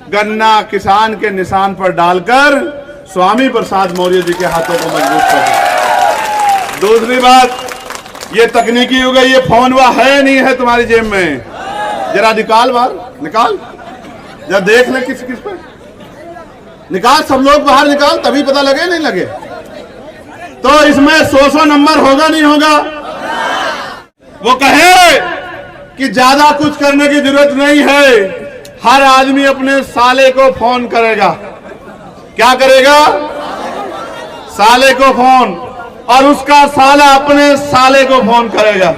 गन्ना किसान के निशान पर डालकर स्वामी प्रसाद मौर्य जी के हाथों को मजबूत कर दिया। दूसरी बात, ये तकनीकी युग है, ये फोन हुआ है नहीं है तुम्हारी जेब में, जरा निकाल बाहर, निकाल जरा देख ले किस किस पे निकाल, सब लोग बाहर निकाल, तभी पता लगे नहीं लगे। तो इसमें 100 नंबर होगा नहीं होगा? वो कहे कि ज्यादा कुछ करने की जरूरत नहीं है, हर आदमी अपने साले को फोन करेगा। क्या करेगा? साले को फोन, और उसका साला अपने साले को फोन करेगा,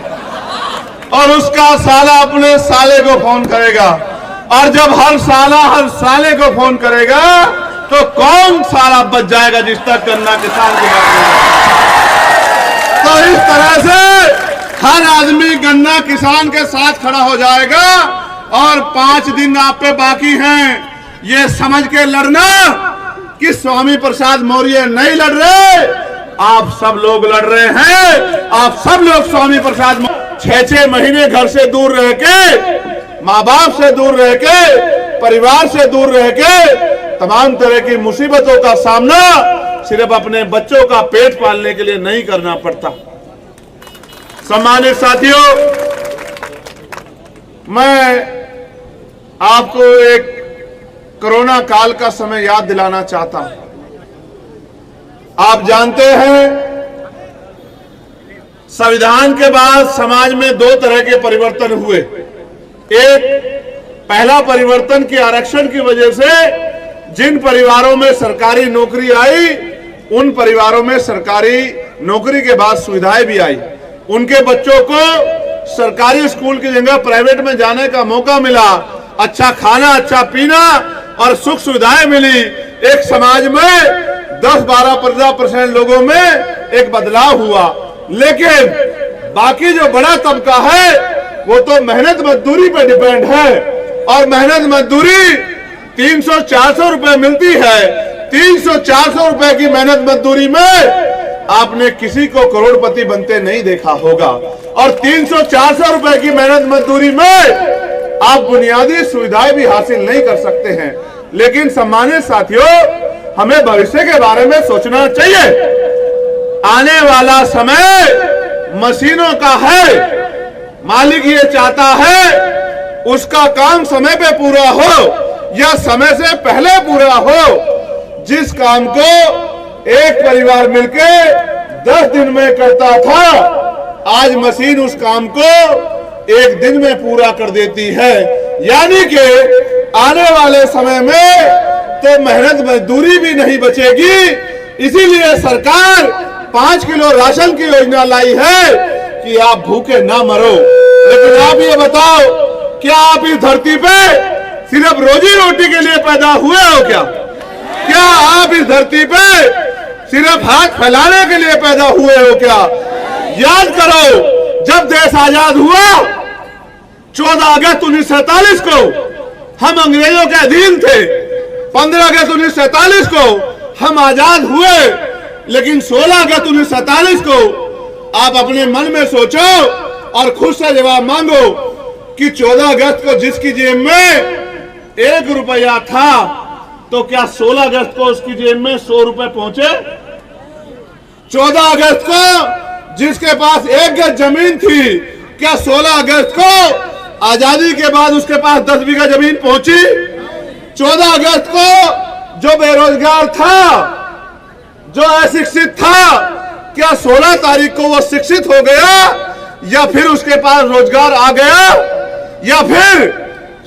और उसका साला अपने साले को फोन करेगा। और जब हर साला हर साले को फोन करेगा तो कौन साला बच जाएगा जिस तक गन्ना किसान की बात नहीं। तो इस तरह से हर आदमी गन्ना किसान के साथ खड़ा हो जाएगा। और 5 दिन आप पे बाकी हैं, ये समझ के लड़ना कि स्वामी प्रसाद मौर्य नहीं लड़ रहे, आप सब लोग लड़ रहे हैं। आप सब लोग स्वामी प्रसाद 6-6 महीने घर से दूर रह के, माँ बाप से दूर रह के, परिवार से दूर रह के तमाम तरह की मुसीबतों का सामना सिर्फ अपने बच्चों का पेट पालने के लिए नहीं करना पड़ता। सम्मानित साथियों, मैं आपको एक कोरोना काल का समय याद दिलाना चाहता हूं। आप जानते हैं, संविधान के बाद समाज में 2 तरह के परिवर्तन हुए। एक, पहला परिवर्तन कि आरक्षण की वजह से जिन परिवारों में सरकारी नौकरी आई, उन परिवारों में सरकारी नौकरी के बाद सुविधाएं भी आई। उनके बच्चों को सरकारी स्कूल की जगह प्राइवेट में जाने का मौका मिला, अच्छा खाना, अच्छा पीना और सुख सुविधाएं मिली। एक समाज में 10-12% लोगों में एक बदलाव हुआ। लेकिन बाकी जो बड़ा तबका है वो तो मेहनत मजदूरी पे डिपेंड है, और मेहनत मजदूरी 300-400 रुपए मिलती है। 300-400 रुपए की मेहनत मजदूरी में आपने किसी को करोड़पति बनते नहीं देखा होगा, और 300-400 रुपए की मेहनत मजदूरी में आप बुनियादी सुविधाएं भी हासिल नहीं कर सकते हैं। लेकिन सम्मानित साथियों, हमें भविष्य के बारे में सोचना चाहिए। आने वाला समय मशीनों का है, मालिक ये चाहता है उसका काम समय पे पूरा हो या समय से पहले पूरा हो। जिस काम को एक परिवार मिलके 10 दिन में करता था, आज मशीन उस काम को 1 दिन में पूरा कर देती है। यानी कि आने वाले समय में तो मेहनत मजदूरी भी नहीं बचेगी। इसीलिए सरकार 5 किलो राशन की योजना लाई है कि आप भूखे ना मरो। लेकिन आप ये बताओ, क्या आप इस धरती पे सिर्फ रोजी रोटी के लिए पैदा हुए हो क्या? क्या आप इस धरती पे सिर्फ हाथ फैलाने के लिए पैदा हुए हो क्या? याद करो, जब देश आजाद हुआ 14 अगस्त 1947 को हम अंग्रेजों के अधीन थे। 15 अगस्त 1947 को हम आजाद हुए। लेकिन 16 अगस्त 1947 को आप अपने मन में सोचो और खुद से जवाब मांगो कि 14 अगस्त को जिसकी जेब में 1 रुपया था, तो क्या 16 अगस्त को उसकी जेब में 100 रुपए पहुंचे? 14 अगस्त को जिसके पास 1 गज जमीन थी, क्या 16 अगस्त को आजादी के बाद उसके पास 10 बीघा जमीन पहुंची? 14 अगस्त को जो बेरोजगार था, जो अशिक्षित था, क्या 16 तारीख को वो शिक्षित हो गया या फिर उसके पास रोजगार आ गया? या फिर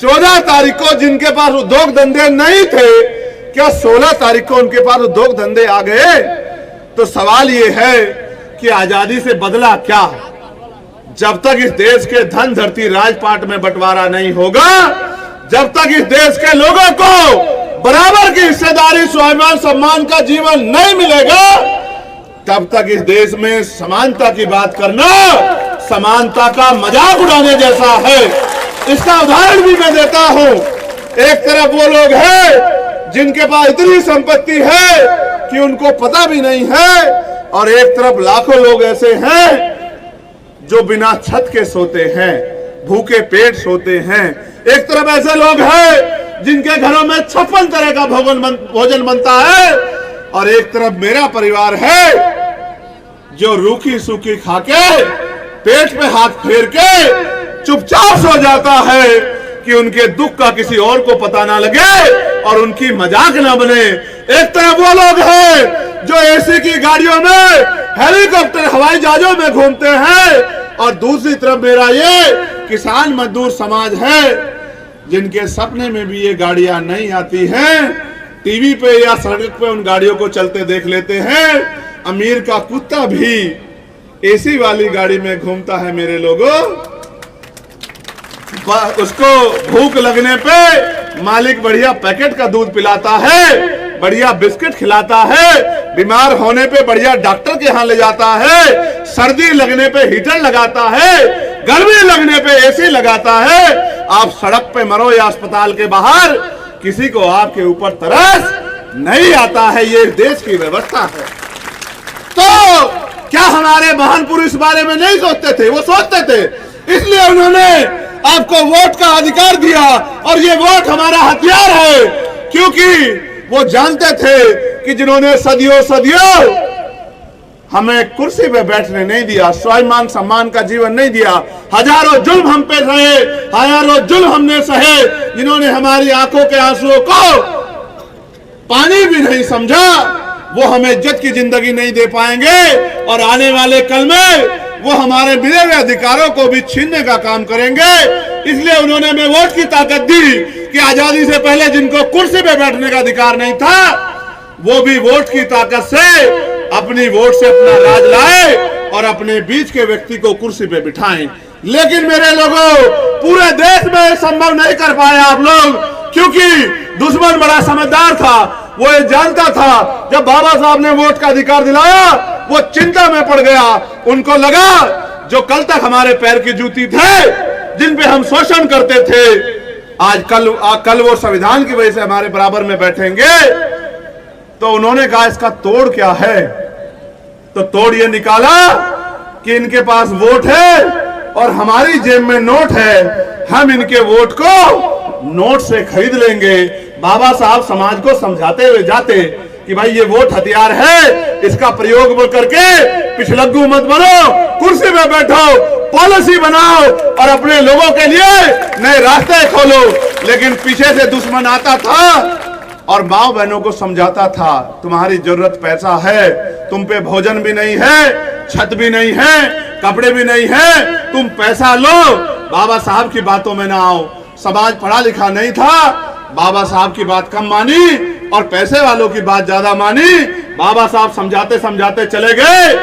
14 तारीख को जिनके पास उद्योग धंधे नहीं थे, क्या 16 तारीख को उनके पास उद्योग धंधे आ गए? तो सवाल ये है कि आजादी से बदला क्या? जब तक इस देश के धन धरती राजपाट में बंटवारा नहीं होगा, जब तक इस देश के लोगों को बराबर की हिस्सेदारी, स्वाभिमान, सम्मान का जीवन नहीं मिलेगा, तब तक इस देश में समानता की बात करना समानता का मजाक उड़ाने जैसा है। इसका उदाहरण भी मैं देता हूं। एक तरफ वो लोग हैं जिनके पास इतनी संपत्ति है कि उनको पता भी नहीं है, और एक तरफ लाखों लोग ऐसे हैं जो बिना छत के सोते हैं, भूखे पेट सोते हैं। एक तरफ ऐसे लोग हैं जिनके घरों में 56 तरह का भोजन बनता है, और एक तरफ मेरा परिवार है जो रूखी सूखी खाके पेट पे हाथ फेर के चुपचाप सो जाता है कि उनके दुख का किसी और को पता ना लगे और उनकी मजाक ना बने। एक तरफ वो लोग हैं जो एसी की गाड़ियों में, हेलीकॉप्टर, हवाई जहाजों में घूमते हैं, और दूसरी तरफ मेरा ये किसान मजदूर समाज है जिनके सपने में भी ये गाड़ियां नहीं आती हैं। टीवी पे या सड़क पे उन गाड़ियों को चलते देख लेते हैं। अमीर का कुत्ता भी एसी वाली गाड़ी में घूमता है मेरे लोगों। उसको भूख लगने पे मालिक बढ़िया पैकेट का दूध पिलाता है, बढ़िया बिस्किट खिलाता है, बीमार होने पे बढ़िया डॉक्टर के यहाँ ले जाता है, सर्दी लगने पे हीटर लगाता है, गर्मी लगने पे एसी लगाता है। आप सड़क पे मरो या अस्पताल के बाहर, किसी को आपके ऊपर तरस नहीं आता है। ये देश की व्यवस्था है। तो क्या हमारे महान पुरुष इस बारे में नहीं सोचते थे? वो सोचते थे, इसलिए उन्होंने आपको वोट का अधिकार दिया, और ये वोट हमारा हथियार है, क्योंकि वो जानते थे कि जिन्होंने सदियों सदियों हमें कुर्सी पे बैठने नहीं दिया, स्वाभिमान सम्मान का जीवन नहीं दिया, हजारों जुल्म हम पे सहे, हजारों जुल्म हमने सहे, जिन्होंने हमारी आंखों के आंसुओं को पानी भी नहीं समझा, वो हमें इज्जत की जिंदगी नहीं दे पाएंगे, और आने वाले कल में वो हमारे मिले हुए अधिकारों को भी छीनने का काम करेंगे। इसलिए उन्होंने हमें वोट की ताकत दी कि आजादी से पहले जिनको कुर्सी पे बैठने का अधिकार नहीं था, वो भी वोट की ताकत से अपनी वोट से अपना राज लाए और अपने बीच के व्यक्ति को कुर्सी पे बिठाएं। लेकिन मेरे लोगों, पूरे देश में संभव नहीं कर पाए आप लोग, क्योंकि दुश्मन बड़ा समझदार था। वो ये जानता था जब बाबा साहब ने वोट का अधिकार दिलाया, वो चिंता में पड़ गया। उनको लगा जो कल तक हमारे पैर की जूती थे, जिन पे हम शोषण करते थे, आज कल वो संविधान की वजह से हमारे बराबर में बैठेंगे। तो उन्होंने कहा इसका तोड़ क्या है? तो तोड़ ये निकाला कि इनके पास वोट है और हमारी जेब में नोट है, हम इनके वोट को नोट से खरीद लेंगे। बाबा साहब समाज को समझाते हुए जाते कि भाई ये वोट हथियार है, इसका प्रयोग करके पिछलग्गू मत बनो, कुर्सी में बैठो, पॉलिसी बनाओ और अपने लोगों के लिए नए रास्ते खोलो। लेकिन पीछे से दुश्मन आता था और माँ बहनों को समझाता था, तुम्हारी जरूरत पैसा है, तुम पे भोजन भी नहीं है, छत भी नहीं है, कपड़े भी नहीं है, तुम पैसा लो, बाबा साहब की बातों में ना आओ। समाज पढ़ा लिखा नहीं था, बाबा साहब की बात कम मानी और पैसे वालों की बात ज्यादा मानी। बाबा साहब समझाते समझाते चले गए,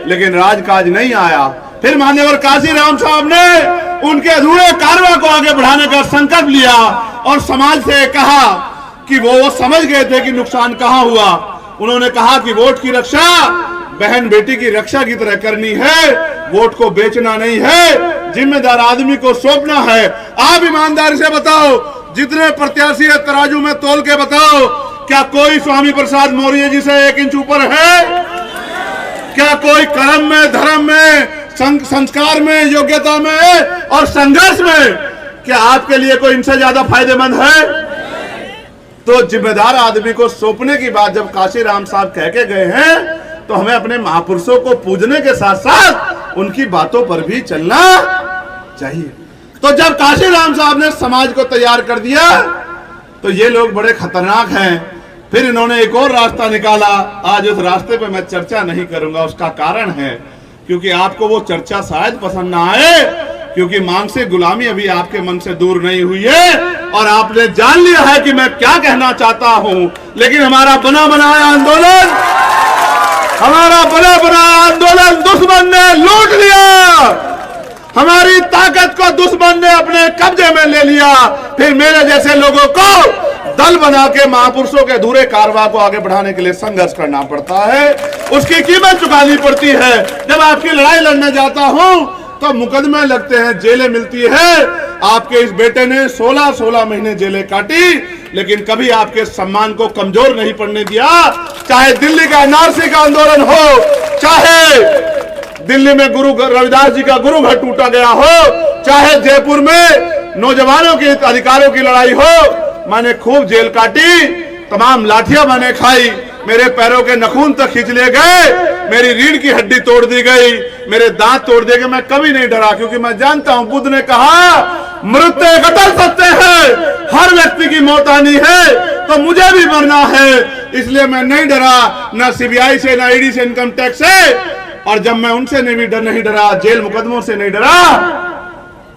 लेकिन राजकाज नहीं आया। फिर मान्यवर काशीराम साहब ने उनके अधूरे कार्यों को आगे बढ़ाने का संकल्प लिया और समाज से कहा कि वो समझ गए थे कि नुकसान कहाँ हुआ। उन्होंने कहा कि वोट की रक्षा बहन बेटी की रक्षा की तरह करनी है, वोट को बेचना नहीं है, जिम्मेदार आदमी को सौंपना है। आप ईमानदारी से बताओ, जितने प्रत्याशी है तराजू में तोल के बताओ, क्या कोई स्वामी प्रसाद मौर्य जी से 1 इंच ऊपर है? क्या कोई कर्म में, धर्म में, संस्कार में, योग्यता में और संघर्ष में क्या आपके लिए कोई इनसे ज्यादा फायदेमंद है? तो जिम्मेदार आदमी को सौंपने की बात जब काशीराम साहब कह के गए हैं, तो हमें अपने महापुरुषों को पूजने के साथ साथ उनकी बातों पर भी चलना चाहिए। तो जब काशीराम साहब ने समाज को तैयार कर दिया, तो ये लोग बड़े खतरनाक हैं। फिर इन्होंने एक और रास्ता निकाला। आज उस रास्ते पे मैं चर्चा नहीं करूंगा, उसका कारण है क्योंकि आपको वो चर्चा शायद पसंद ना आए, क्योंकि मानसिक गुलामी अभी आपके मन से दूर नहीं हुई है और आपने जान लिया है कि मैं क्या कहना चाहता हूं। लेकिन हमारा बना बनाया आंदोलन दुश्मन ने लूट लिया, हमारी ताकत को दुश्मन ने अपने कब्जे में ले लिया। फिर मेरे जैसे लोगों को दल बना के महापुरुषों के अधूरे कारवा को आगे बढ़ाने के लिए संघर्ष करना पड़ता है, उसकी कीमत चुकानी पड़ती है। जब आपकी लड़ाई लड़ने जाता हूं तो मुकदमे लगते हैं, जेलें मिलती है। आपके इस बेटे ने 16 महीने जेलें काटी, लेकिन कभी आपके सम्मान को कमजोर नहीं पड़ने दिया। चाहे दिल्ली का एनआरसी का आंदोलन हो, चाहे दिल्ली में गुरु रविदास जी का गुरु घर टूटा गया हो, चाहे जयपुर में नौजवानों के अधिकारों की लड़ाई हो, मैंने खूब जेल काटी, तमाम लाठियां मैंने खाई, मेरे पैरों के नखून तक खींच लिए गए, मेरी रीढ़ की हड्डी तोड़ दी गई, मेरे दांत तोड़ दिए गए। मैं कभी नहीं डरा, क्योंकि मैं जानता हूं बुद्ध ने कहा मृत्यु एक अटल सत्य है, हर व्यक्ति की मौत आनी है, तो मुझे भी मरना है, इसलिए मैं नहीं डरा, ना सीबीआई से, ना ईडी से, इनकम टैक्स से, और जब मैं उनसे नहीं डरा, जेल मुकदमों से नहीं डरा,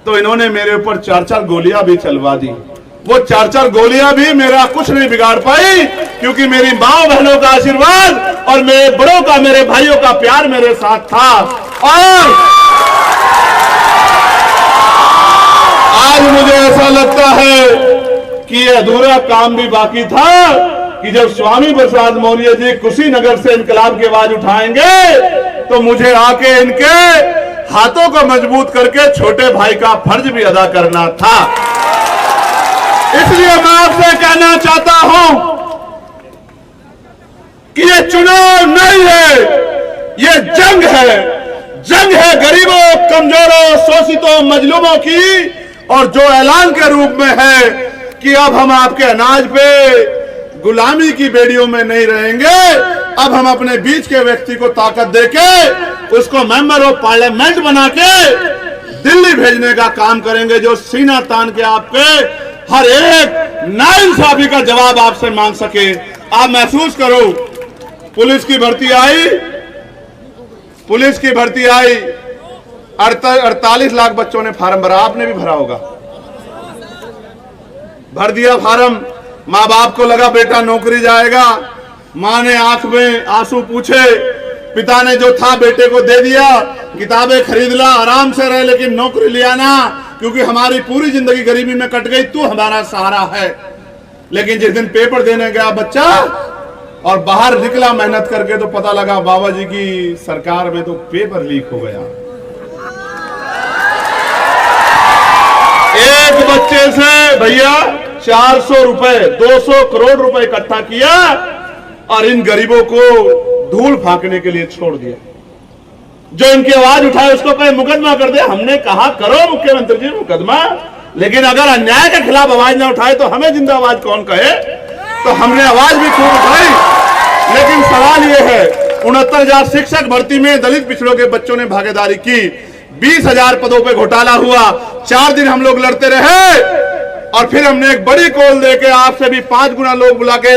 तो इन्होंने मेरे ऊपर 4-4 गोलियां भी चलवा दी। वो 4-4 गोलियां भी मेरा कुछ नहीं बिगाड़ पाई, क्योंकि मेरी माँ बहनों का आशीर्वाद और मेरे बड़ों का, मेरे भाइयों का प्यार मेरे साथ था। और आज मुझे ऐसा लगता है कि ये अधूरा काम भी बाकी था कि जब स्वामी प्रसाद मौर्य जी कुशीनगर से इनकलाब की आवाज उठाएंगे, तो मुझे आके इनके हाथों को मजबूत करके छोटे भाई का फर्ज भी अदा करना था। इसलिए मैं आपसे कहना चाहता हूं कि ये चुनाव नहीं है, ये जंग है। जंग है गरीबों, कमजोरों, शोषितों, मजलूमों की, और जो ऐलान के रूप में है कि अब हम आपके अनाज पे गुलामी की बेड़ियों में नहीं रहेंगे, अब हम अपने बीच के व्यक्ति को ताकत देके उसको मेंबर ऑफ पार्लियामेंट बना के दिल्ली भेजने का काम करेंगे, जो सीना तान के आपके हर एक नाइंसाफी का जवाब आपसे मांग सके। आप महसूस करो, पुलिस की भर्ती आई, 48 लाख बच्चों ने फार्म भरा, आपने भी भरा होगा, भर दिया फार्म। माँ बाप को लगा बेटा नौकरी जाएगा, माँ ने आंख में आंसू पूछे, पिता ने जो था बेटे को दे दिया, किताबें खरीद ला, आराम से रहे, लेकिन नौकरी लिया ना, क्योंकि हमारी पूरी जिंदगी गरीबी में कट गई, तू हमारा सहारा है। लेकिन जिस दिन पेपर देने गया बच्चा और बाहर निकला मेहनत करके, तो पता लगा बाबा जी की सरकार में तो पेपर लीक हो गया। एक बच्चे से भैया 400 रुपए, 200 करोड़ रुपए इकट्ठा किया और इन गरीबों को धूल फांकने के लिए छोड़ दिया। जो इनकी आवाज उठाए उसको कहे मुकदमा कर दे। हमने कहा करो मुख्यमंत्री जी मुकदमा, लेकिन अगर अन्याय के खिलाफ आवाज ना उठाए तो हमें जिंदा आवाज कौन कहे। तो हमने आवाज भी खूब उठाई, लेकिन सवाल यह है 69,000 शिक्षक भर्ती में दलित पिछड़ों के बच्चों ने भागीदारी की, 20,000 पदों पे घोटाला हुआ, 4 दिन हम लोग लड़ते रहे, और फिर हमने एक बड़ी कॉल देके आपसे भी 5 गुना लोग बुला के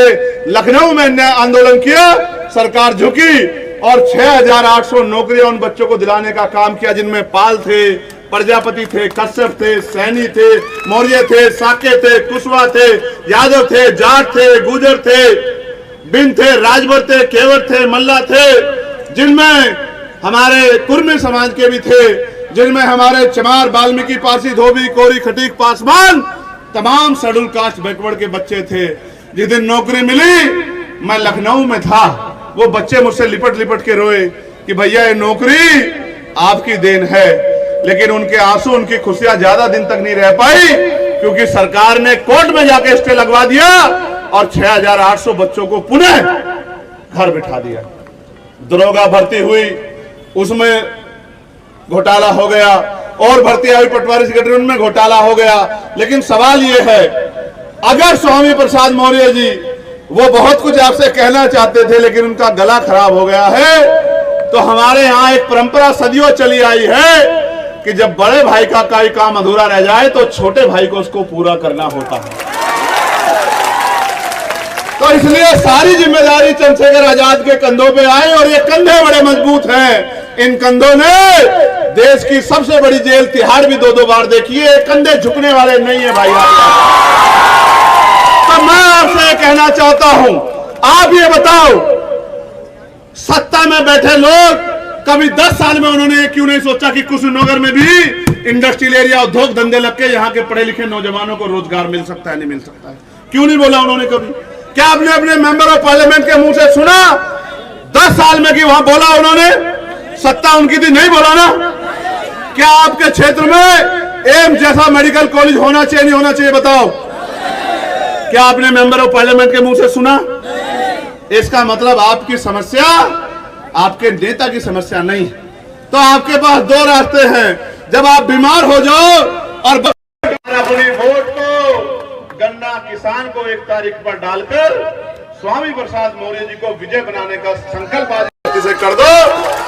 लखनऊ में आंदोलन किया, सरकार झुकी और 6,800 नौकरियां उन बच्चों को दिलाने का काम किया, जिनमें पाल थे, प्रजापति थे, कश्यप थे, सैनी थे, मौर्य थे, साके थे, कुशवाहा थे, यादव थे, जाट थे, गुर्जर थे, बिन थे, राजभर थे, केवर थे, मल्ला थे, जिनमें हमारे कुर्मी समाज के भी थे, जिनमें हमारे चमार, वाल्मीकि, पारसी, धोबी, कोरी, खटीक, पासवान, तमाम शेड्यूल कास्ट बैकवर्ड के बच्चे थे। जिस दिन नौकरी मिली मैं लखनऊ में था, वो बच्चे मुझसे लिपट लिपट के रोए कि भैया ये नौकरी आपकी देन है, लेकिन उनके आंसू, उनकी खुशियां ज्यादा दिन तक नहीं रह पाई, क्योंकि सरकार ने कोर्ट में जाके स्टे लगवा दिया और 6,800 बच्चों को पुनः घर बिठा दिया। दरोगा भर्ती हुई, उसमें घोटाला हो गया, और भर्ती आई पटवारी सेक्रेटरी, उनमें घोटाला हो गया। लेकिन सवाल यह है, अगर स्वामी प्रसाद मौर्य जी वो बहुत कुछ आपसे कहना चाहते थे, लेकिन उनका गला खराब हो गया है, तो हमारे यहाँ एक परंपरा सदियों चली आई है कि जब बड़े भाई का कोई काम अधूरा रह जाए तो छोटे भाई को उसको पूरा करना होता है। तो इसलिए सारी जिम्मेदारी चंद्रशेखर आजाद के कंधों पे आई, और ये कंधे बड़े मजबूत हैं। इन कंधों ने देश की सबसे बड़ी जेल तिहाड़ भी 2-2 बार देखी है, कंधे झुकने वाले नहीं है भाई। तो मैं आपसे कहना चाहता हूं, आप ये बताओ, सत्ता में बैठे लोग कभी 10 साल में उन्होंने क्यों नहीं सोचा कि कुशीनगर में भी इंडस्ट्रियल एरिया, उद्योग धंधे लग के यहाँ के पढ़े लिखे नौजवानों को रोजगार मिल सकता है, नहीं मिल सकता है? क्यों नहीं बोला उन्होंने कभी? क्या आपने अपने मेंबर ऑफ पार्लियामेंट के मुंह से सुना 10 साल में कि वहां बोला उन्होंने? सत्ता उनकी थी, नहीं बोला ना? क्या आपके क्षेत्र में एम्स जैसा मेडिकल कॉलेज होना चाहिए, नहीं होना चाहिए, बताओ? क्या आपने मेंबर ऑफ पार्लियामेंट के मुंह से सुना? इसका मतलब आपकी समस्या आपके नेता की समस्या नहीं। तो आपके पास 2 रास्ते हैं, जब आप बीमार हो जाओ और अपनी वोट को गन्ना किसान को 1 तारीख पर डालकर स्वामी प्रसाद मौर्य जी को विजय बनाने का संकल्प आज से कर दो।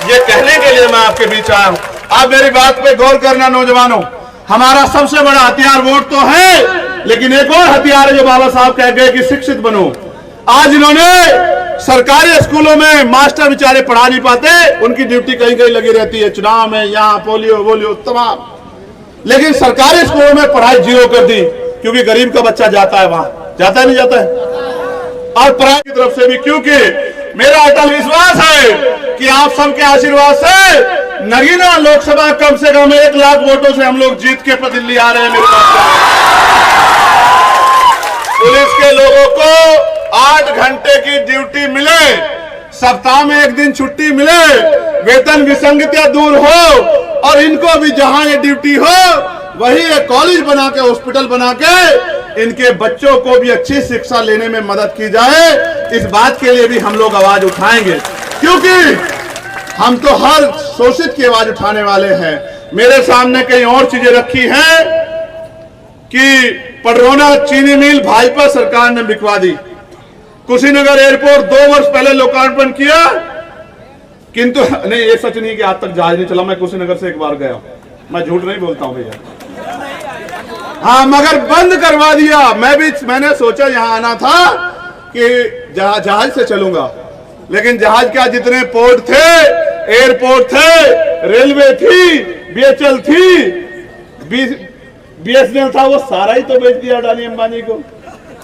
ये कहने के लिए मैं आपके बीच आया हूं। आप मेरी बात पे गौर करना नौजवानों, हमारा सबसे बड़ा हथियार वोट तो है, लेकिन एक और हथियार है जो बाबा साहब कह गए कि शिक्षित बनो। आज इन्होंने सरकारी स्कूलों में मास्टर बेचारे पढ़ा नहीं पाते, उनकी ड्यूटी कहीं कहीं लगी रहती है, चुनाव में, यहाँ पोलियो तमाम, लेकिन सरकारी स्कूलों में पढ़ाई जीरो कर दी, क्योंकि गरीब का बच्चा जाता है वहां, जाता है नहीं जाता है, और प्राइवेट की तरफ से भी, क्योंकि मेरा अटल विश्वास है कि आप सबके आशीर्वाद से नगीना लोकसभा कम से कम 1 लाख वोटों से हम लोग जीत के दिल्ली आ रहे हैं। मेरे पुलिस के लोगों को 8 घंटे की ड्यूटी मिले, सप्ताह में 1 दिन छुट्टी मिले, वेतन विसंगतियां दूर हो, और इनको भी जहां ये ड्यूटी हो वही एक कॉलेज बना के, हॉस्पिटल बना के इनके बच्चों को भी अच्छी शिक्षा लेने में मदद की जाए। इस बात के लिए भी हम लोग आवाज उठाएंगे, क्योंकि हम तो हर शोषित की आवाज उठाने वाले हैं। मेरे सामने कई और चीजें रखी हैं कि पडरौना चीनी मिल भाजपा सरकार ने बिकवा दी, कुशीनगर एयरपोर्ट 2 वर्ष पहले लोकार्पण किया, किंतु नहीं, ये सच नहीं कि आज तक जहाज नहीं चला। मैं कुशीनगर से 1 बार गया, मैं झूठ नहीं बोलता हूं भैया। हाँ, मगर बंद करवा दिया। मैंने सोचा यहां आना था कि जहाज से चलूंगा, लेकिन जहाज का जितने पोर्ट थे, एयरपोर्ट थे, रेलवे थी, बीएचएल थी, बीएसएनएल था, वो सारा ही तो बेच दिया अडानी अंबानी को।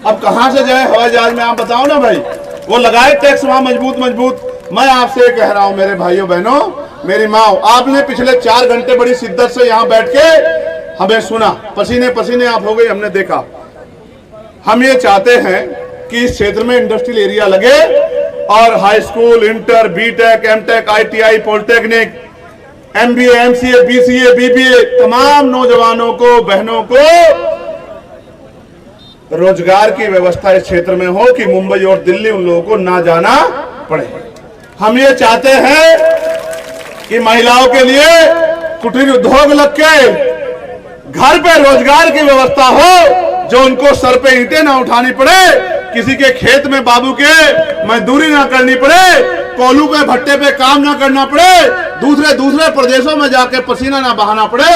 अब कहां से जाए हवाई जहाज में, आप बताओ ना भाई। वो लगाए टैक्स वहां मजबूत। मैं आपसे कह रहा हूं मेरे भाइयों बहनों, मेरी माँ, आपने पिछले 4 घंटे बड़ी शिद्दत से यहां बैठ के हमें सुना, पसीने पसीने आप हो गए, हमने देखा। हम ये चाहते हैं कि इस क्षेत्र में इंडस्ट्रियल एरिया लगे और high school, inter, B Tech, M Tech, ITI, polytechnic, MBA, MCA, BCA, BBA, तमाम नौजवानों को, बहनों को रोजगार की व्यवस्था इस क्षेत्र में हो कि मुंबई और दिल्ली उन लोगों को ना जाना पड़े। हम ये चाहते हैं कि महिलाओं के लिए कुटीर उद्योग लग के घर पे रोजगार की व्यवस्था हो, जो उनको सर पे ईंटें ना उठानी पड़े, किसी के खेत में बाबू के मजदूरी ना करनी पड़े, कोलू पे भट्टे पे काम ना करना पड़े, दूसरे प्रदेशों में जाके पसीना ना बहाना पड़े,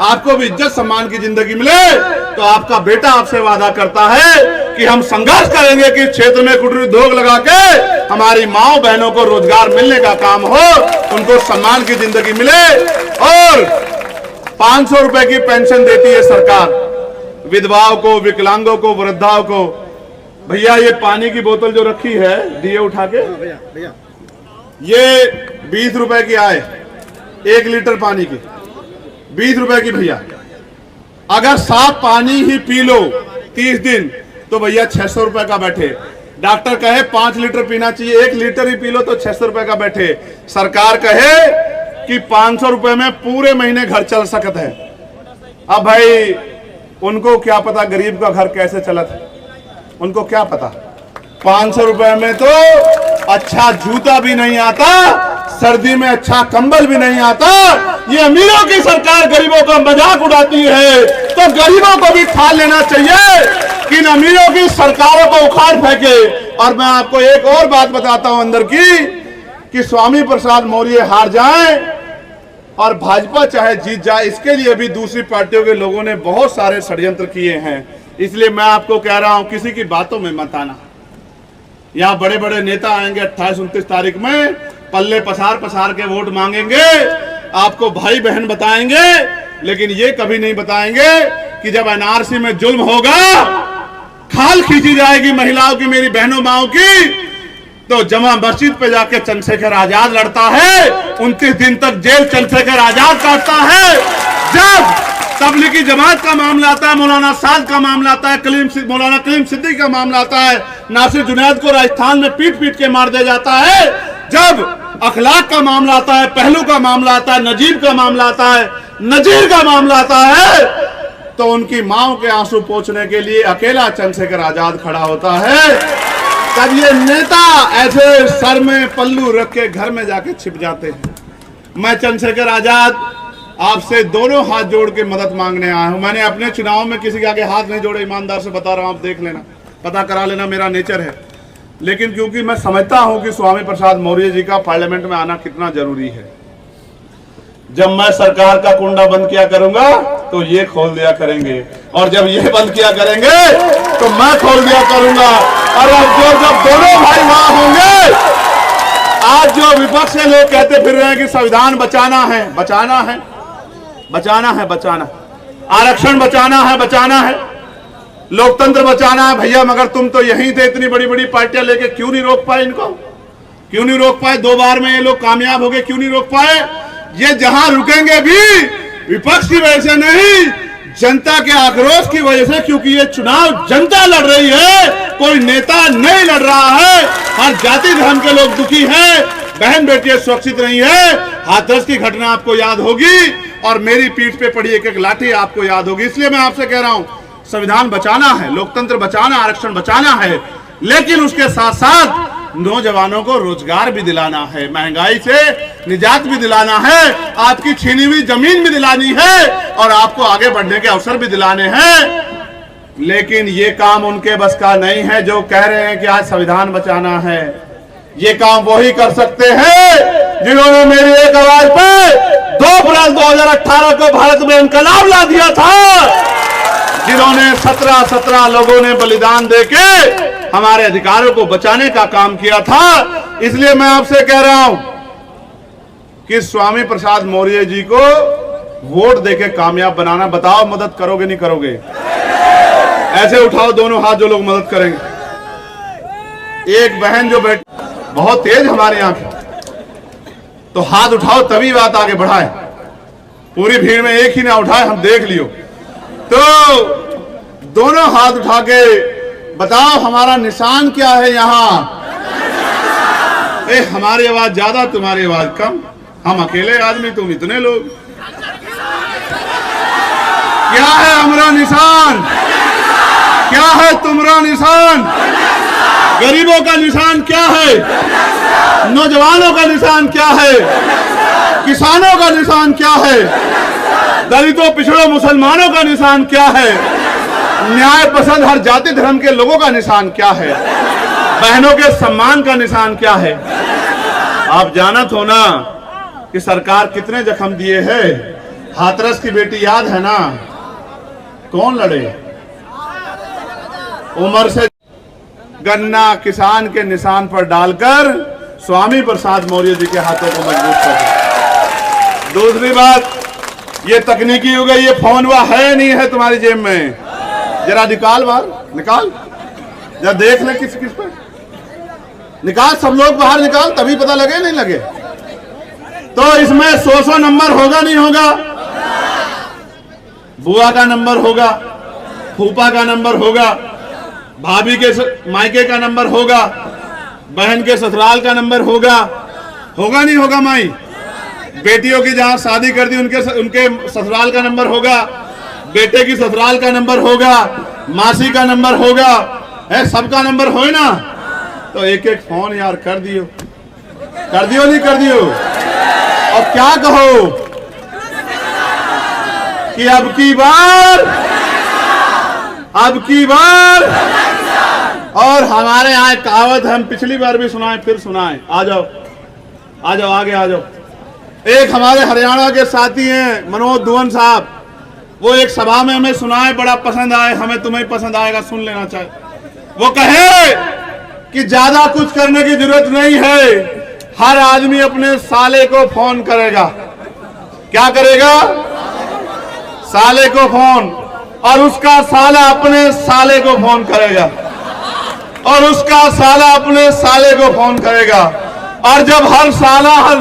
आपको भी इज्जत सम्मान की जिंदगी मिले। तो आपका बेटा आपसे वादा करता है कि हम संघर्ष करेंगे कि क्षेत्र में कुटीर उद्योग लगा के हमारी माओ बहनों को रोजगार मिलने का काम हो, उनको सम्मान की जिंदगी मिले। और 500 रुपए की पेंशन देती है सरकार, विधवाओं को, विकलांगों को, वृद्धाओं को। भैया ये पानी की बोतल जो रखी है, दिए उठा के, ये 20 रुपए की आए, 1 लीटर पानी की 20 रुपए की भैया। अगर साफ पानी ही पी लो 30 दिन तो भैया 600 रुपए का बैठे। डॉक्टर कहे 5 लीटर पीना चाहिए, 1 लीटर ही पी लो तो 600 रुपए का बैठे। सरकार कहे कि 500 रुपए में पूरे महीने घर चल सकता है। अब भाई उनको क्या पता गरीब का घर कैसे चला था, उनको क्या पता। 500 रुपए में तो अच्छा जूता भी नहीं आता, सर्दी में अच्छा कंबल भी नहीं आता। ये अमीरों की सरकार गरीबों का मजाक उड़ाती है, तो गरीबों को भी ठान लेना चाहिए कि इन अमीरों की सरकारों को उखाड़ फेंके। और मैं आपको एक और बात बताता हूं अंदर की, कि स्वामी प्रसाद मौर्य हार जाएं और भाजपा चाहे जीत जाए, इसके लिए भी दूसरी पार्टियों के लोगों ने बहुत सारे षड्यंत्र किए हैं। इसलिए मैं आपको कह रहा हूं, किसी की बातों में मत आना। यहाँ बड़े बड़े नेता आएंगे 28-29 तारीख में, पल्ले पसार के वोट मांगेंगे, आपको भाई बहन बताएंगे, लेकिन ये कभी नहीं बताएंगे कि जब एनआरसी में जुल्म होगा, खाल खींची जाएगी महिलाओं की, मेरी बहनों माओ की, तो जमा मस्जिद पे जाके चंद्रशेखर आजाद लड़ता है। 29 दिन तक जेल चंद्रशेखर आजाद काटता है। जब तबलीगी जमात का मामला आता है, मौलाना साद का मामला आता है, मौलाना कलीम सिद्दीकी का मामला आता है, नासिर जुनैद को राजस्थान में पीट के मार दिया जाता है, जब अखलाक का मामला आता है, पहलू का मामला आता है, नजीब का मामला आता है, नजीर का मामला आता है, तो उनकी माओ के आंसू पोंछने के लिए अकेला चंद्रशेखर आजाद खड़ा होता है। तब ये नेता ऐसे सर में पल्लू रख के घर में जाके छिप जाते हैं। मैं चंद्रशेखर आजाद आपसे दोनों हाथ जोड़ के मदद मांगने आया हूं। मैंने अपने चुनाव में किसी के आगे हाथ नहीं जोड़े, ईमानदार से बता रहा हूं, आप देख लेना, पता करा लेना, मेरा नेचर है। लेकिन क्योंकि मैं समझता हूं कि स्वामी प्रसाद मौर्य जी का पार्लियामेंट में आना कितना जरूरी है। जब मैं सरकार का कुंडा बंद किया करूंगा तो ये खोल दिया करेंगे, और जब ये बंद किया करेंगे तो मैं खोल दिया करूंगा। और अब जब दोनों भाई वहां होंगे, आज जो विपक्ष के लोग कहते फिर रहे हैं कि संविधान बचाना है, बचाना है, बचाना है, बचाना, आरक्षण बचाना है, बचाना है, लोकतंत्र बचाना है, भैया मगर तुम तो यहीं थे, इतनी बड़ी बड़ी पार्टियां लेके क्यों नहीं रोक पाए इनको? क्यों नहीं रोक पाए? 2 बार में ये लोग कामयाब हो गए, क्यों नहीं रोक पाए? ये जहां रुकेंगे भी विपक्ष की वजह से नहीं, जनता के आक्रोश की वजह से, क्योंकि ये चुनाव जनता लड़ रही है, कोई नेता नहीं लड़ रहा है। हर जाति धर्म के लोग दुखी हैं, बहन बेटियां सुरक्षित नहीं है। हाथरस की घटना आपको याद होगी और मेरी पीठ पे पड़ी एक एक लाठी आपको याद होगी। इसलिए मैं आपसे कह रहा हूं, संविधान बचाना है, लोकतंत्र बचाना, आरक्षण बचाना है, लेकिन उसके साथ साथ नौजवानों को रोजगार भी दिलाना है, महंगाई से निजात भी दिलाना है, आपकी छीनी हुई जमीन भी दिलानी है, और आपको आगे बढ़ने के अवसर भी दिलाने हैं। लेकिन ये काम उनके बस का नहीं है जो कह रहे हैं कि आज संविधान बचाना है। ये काम वही कर सकते हैं जिन्होंने मेरी एक आवाज पे 2 अप्रैल 2018 को भारत में इनकलाब ला दिया था, जिन्होंने 17 लोगों ने बलिदान देके हमारे अधिकारों को बचाने का काम किया था। इसलिए मैं आपसे कह रहा हूं कि स्वामी प्रसाद मौर्य जी को वोट देके कामयाब बनाना। बताओ मदद करोगे नहीं करोगे? ऐसे उठाओ दोनों हाथ जो लोग मदद करेंगे। एक बहन जो बैठ बहुत तेज हमारे यहां की, तो हाथ उठाओ तभी बात आगे बढ़ाए, पूरी भीड़ में एक ही ना उठाए, हम देख लियो। तो दोनों हाथ उठा के बताओ हमारा निशान क्या है यहां? हमारी आवाज ज्यादा, तुम्हारी आवाज कम, हम अकेले आदमी, तुम इतने लोग। क्या है हमारा निशान? क्या है तुम्हारा निशान? गरीबों का निशान क्या है? नौजवानों का निशान क्या है? किसानों का निशान क्या है? दलितों, पिछड़ों, मुसलमानों का निशान क्या है? न्याय पसंद हर जाति धर्म के लोगों का निशान क्या है? बहनों के सम्मान का निशान क्या है? आप जानत हो ना कि सरकार कितने जख्म दिए हैं। हाथरस की बेटी याद है ना? कौन लड़े? उम्र से गन्ना किसान के निशान पर डालकर स्वामी प्रसाद मौर्य जी के हाथों को मजबूत कर दिया। दूसरी बात, ये तकनीकी हो गई, ये फोन हुआ है नहीं है तुम्हारी जेब में, जरा निकाल बाहर, निकाल जरा देख ले किस किस पे निकाल, सब लोग बाहर निकाल, तभी पता लगे नहीं लगे। तो इसमें 100 नंबर होगा नहीं होगा? बुआ का नंबर होगा, फूफा का नंबर होगा, भाभी के मायके का नंबर होगा, बहन के ससुराल का नंबर होगा, होगा नहीं होगा? माई बेटियों की जहां शादी कर दी उनके ससुराल का नंबर होगा, बेटे की ससुराल का नंबर होगा, मासी का नंबर होगा, है सबका नंबर हो ना? तो एक एक फोन यार कर दियो नहीं कर दियो? और क्या कहो कि अब की बार और हमारे यहाँ कहावत हम पिछली बार भी सुनाए, फिर सुनाए। आ जाओ आगे आ जाओ। एक हमारे हरियाणा के साथी हैं मनोज दुवन साहब, वो एक सभा में हमें सुनाए, बड़ा पसंद आए, हमें तुम्हें पसंद आएगा, सुन लेना चाहिए। वो कहे कि ज्यादा कुछ करने की जरूरत नहीं है, हर आदमी अपने साले को फोन करेगा। क्या करेगा? साले को फोन, और उसका साला अपने साले को फोन करेगा, और उसका साला अपने साले को फोन करेगा। और जब हर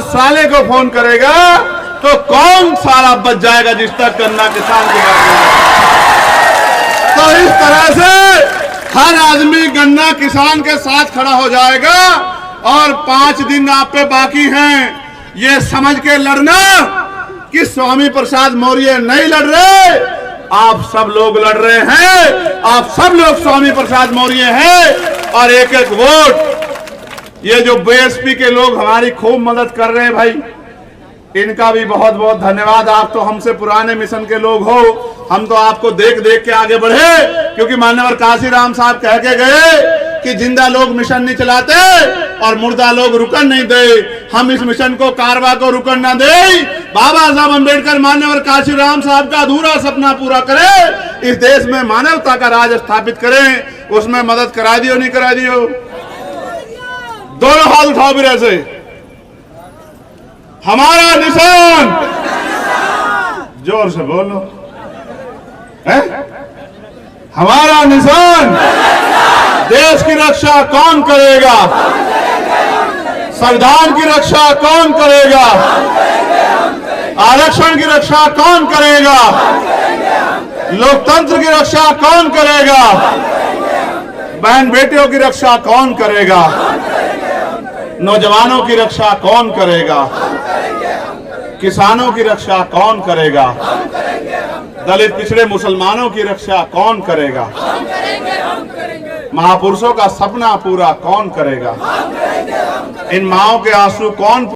साले को फोन करेगा तो कौन साला बच जाएगा जिस तक गन्ना किसान के घर में। तो इस तरह से हर आदमी गन्ना किसान के साथ खड़ा हो जाएगा। और 5 दिन आप पे बाकी हैं, ये समझ के लड़ना कि स्वामी प्रसाद मौर्य नहीं लड़ रहे, आप सब लोग लड़ रहे हैं। आप सब लोग स्वामी प्रसाद मौर्य हैं। और एक एक वोट, ये जो बीएसपी के लोग हमारी खूब मदद कर रहे हैं भाई, इनका भी बहुत बहुत धन्यवाद। आप तो हमसे पुराने मिशन के लोग हो, हम तो आपको देख देख के आगे बढ़े, क्योंकि मान्यवर काशीराम साहब कह के गए कि जिंदा लोग मिशन नहीं चलाते और मुर्दा लोग रुकन नहीं दे। हम इस मिशन को, कारवा को रुकन ना दे। बाबा साहब अम्बेडकर मान्यवर काशीराम साहब का अधूरा सपना पूरा करें, इस देश में मानवता का राज स्थापित करें। उसमें मदद करा दियो, नहीं करा दियो? दोनों हाथ उठाओ बिरे से। हमारा निशान, जोर से बोलो, है? हमारा निशान, देश की रक्षा कौन करेगा? संविधान की रक्षा कौन करेगा? आरक्षण की रक्षा कौन करेगा? लोकतंत्र की रक्षा कौन करेगा? बहन बेटियों की रक्षा कौन करेगा? नौजवानों की रक्षा कौन करेगा? किसानों की रक्षा कौन करेगा? दलित पिछड़े मुसलमानों की रक्षा कौन करेगा? महापुरुषों का सपना पूरा कौन करेगा? इन माओं के आंसू कौन